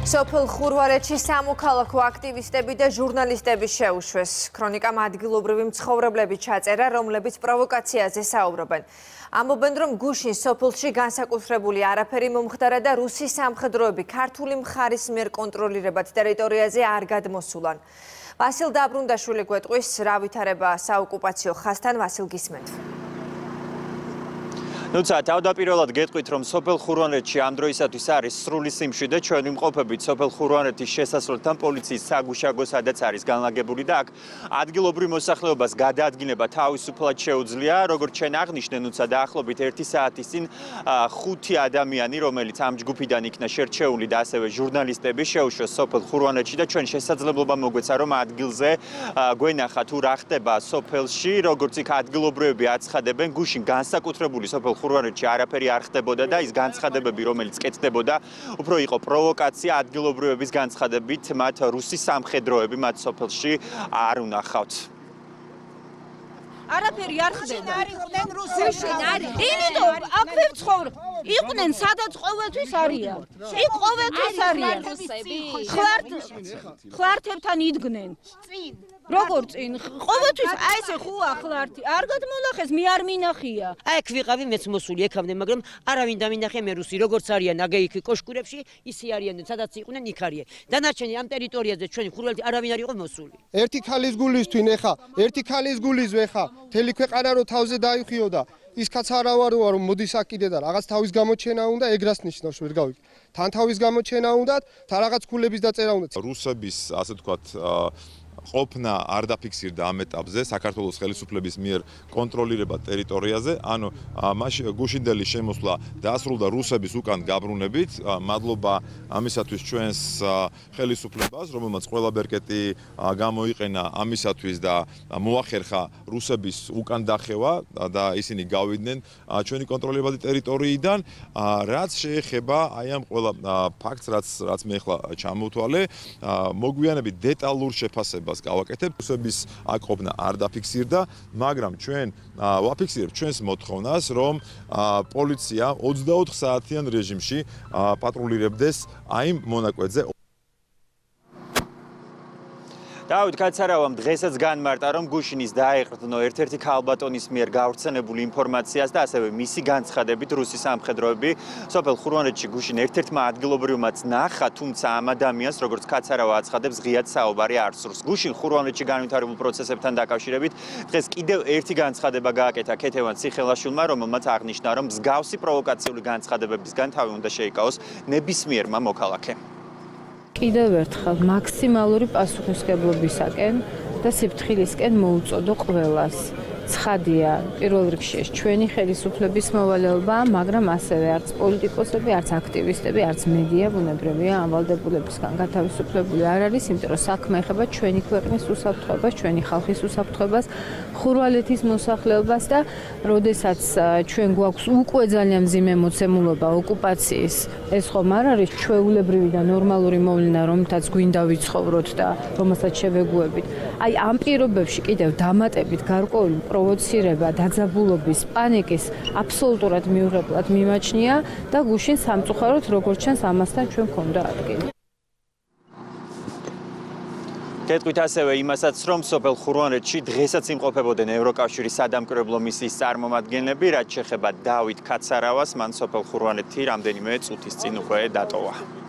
სოფელ ხურვარეთში სამოქალაქო აქტივისტები და ჟურნალისტები შეუშვეს. ქრონიკამ ადგილობრივი მცხოვრებლები ჩაწერა, რომლებიც პროვოკაციაზე საუბრობენ. ამბობენ, რომ გუშინ სოფელში განსაკუთრებული არაფერი მომხდარა და რუსი სამხედროები ქართული მხარის მიერ კონტროლირებად ტერიტორიაზე არ გადმოსულან. ვასილ დაბრუნდაშვილი გვეტყვის, რა ვითარება საოკუპაციო ხაზთან, ვასილ გისმენთ. ნუცა თავდაპირველად გეტყვით, რომ სოფელ ხურვანეთში ამ დროისათვის არის სრული სიმშვიდე. ჩვენ ვიმყოფებით სოფელ ხურვანეთის შესასვლელთან პოლიციის საგუშაგო, სადაც არის განლაგებული და აქ ადგილობრივ მოსახლეობას გადაადგინება თავისუფლად შეუძლია. როგორც ჩვენ აღნიშნე, ნუცა დაახლოებით 1 საათის წინ 5 ადამიანი, რომელიც ამ ჯგუფიდან იქნა შერჩეული და ასევე ჟურნალისტები შეუშვეს სოფელ ხურვანეთში და ჩვენ შესაძლებლობა მოგვეცა, რომ ადგილზე გვენახა თუ რა ხდება სოფელში, როგორც იქ ადგილობრივები აცხადებენ, გუშინ განსაკუთრებული სოფელ ხურვანეთში არაფერი არ ხდებოდა და ის განცხადებები, რომელიც კეთდებოდა, უფრო იყო პროვოკაცია. ადგილობრივების განცხადებით, მათ რუსი სამხედროები მათ სოფელში არ უნახავთ. არაფერი არ ხდება. იყვნენ რუსები. იმიტომ აქვე ვცხოვრ. იყვნენ სადაც ყოველთვის არიან. იქ ყოველთვის არიან. ხლართებთან იდგნენ. წინ. როგორ წინ? ყოველთვის აი ესე ხუა ხლართი. არ გადმოლახეს, მე არ მინახია. აი ეგ ვიყავი მეც მოსული ექამდე, მაგრამ არავინ დამინახე მე რუსი, როგორც არიან აგე იქ კოშკურებში, ისე არიან, სადაც იყვნენ იქ არიან. დანარჩენი ამ ტერიტორიაზე ჩვენი ხურვალეთი არავინ არ იყო მოსული. ერთი ქალის გულისთვინ ეხა, ერთი ქალის გულისვე ხა, მთელი ქვეყანა რო თავზე დაიხიოდა. ის კაც არა ვაროა რომ მოდის აქ კიდე და რაღაც თავის გამოჩენა უნდა, ეგრას ნიშნავს ვერ გავიგე. თან თავის გამოჩენა უნდა, თან რაღაც ქულების დაწერა უნდა. რუსების, ასე ვთქვათ, ყოფნა არ დაფიქსირდა ამ ეტაპზე საქართველოს ხელისუფლების მიერ კონტროლირება ტერიტორიაზე, ანუ მაშინ გუშინდელი შემოსვლა დაასრულდა რუსების უკან გაბრუნებით. მადლობა ამისათვის ჩვენს ხელისუფლებას, რომელმაც ყველა ბერკეტი გამოიყენა ამისათვის და მოახერხა რუსების უკან დახევა და ისინი გავიდნენ ჩვენი კონტროლირებადი ტერიტორიიდან. რაც შეეხება აი ამ ყველა ფაქტს, რაც მე ახლა ჩამოვთვალე, მოგვიანებით დეტალურ შეფასებას გავაკეთებ. რუსების აქ ყოფნა არ დაფიქსირდა, მაგრამ ჩვენ ვაფიქსირებთ ჩვენს მოთხოვნას, რომ პოლიცია 24 საათიან რეჟიმში პატრულირებდეს აი ამ მონაკვეთზე. დავით კაცარავამ დღესაც განმარტა, რომ გუშინის დაეყრდნო ერთ-ერთი ქალბატონის მიერ გავრცელებული ინფორმაციას და ასევე მისი განცხადებით რუსი სამხედროები სოფელ ხურვანეთში გუშინ ერთ-ერთმა ადგილობრივმაც ნახა, თუმცა ამ ადამიანს, როგორც კაცარავა აცხადებს, ღიად საუბარი არ სურს. გუშინ ხურვანეთში განვითარებულ პროცესებთან დაკავშირებით დღეს კიდევ ერთი განცხადება გააკეთა ქეთევან ციხელაშვილმა, რომელმაც აღნიშნა, რომ მსგავსი პროვოკაციული განცხადებებისგან თავი უნდა შეიკავოს ნებისმიერმა მოქალაქემ. კიდევ ერთხელ მაქსიმალური პასუხისმგებლობისაკენ და სიფრთხილისკენ მოუწოდო ყველას. ცხადია, პირველ რიგში ჩვენი ხელისუფლების მოვალეობა, მაგრამ ასევე არც პოლიტიკოსები, არც აქტივისტები, არც მედია ბუნებრივია ამ ვალდებულებისგან გათავისუფლებული არ არის, იმიტომ რომ საქმე ეხება ჩვენი ქვეყნის უსაფრთხოებას, ჩვენი ხალხის უსაფრთხოებას, ხურვალეთის მოსახლეობას და როდესაც ჩვენ გვაქვს უკვე ძალიან მძიმე მოცემულობა ოკუპაციის, ეს ხომ არ არის ჩვეულებრივი და ნორმალური მოვლენა, რომელთაც გვინდა ვიცხოვროთ და რომელსაც შევეგუებით. აი ამ პირობებში კიდევ დამატებით გარკვეული პროვოცირება, დაძაბულობის, პანიკის აბსოლუტურად მიუღებლად მიმაჩნია და გუშინ სამწუხაროდ როგორც ჩანს ამასთან ჩვენ გვქონდა ადგილი. გეტყვით ასევე იმასაც, რომ სოფელ ხურვანეთში დღესაც იმყოფებოდნენ ევროკავშირის სადამკვირვებლო მისიის წარმომადგენლები, რაც შეეხება დავით კაცარავას, მან სოფელ ხურვანეთი რამდენიმე წუთის წინ უკვე დატოვა.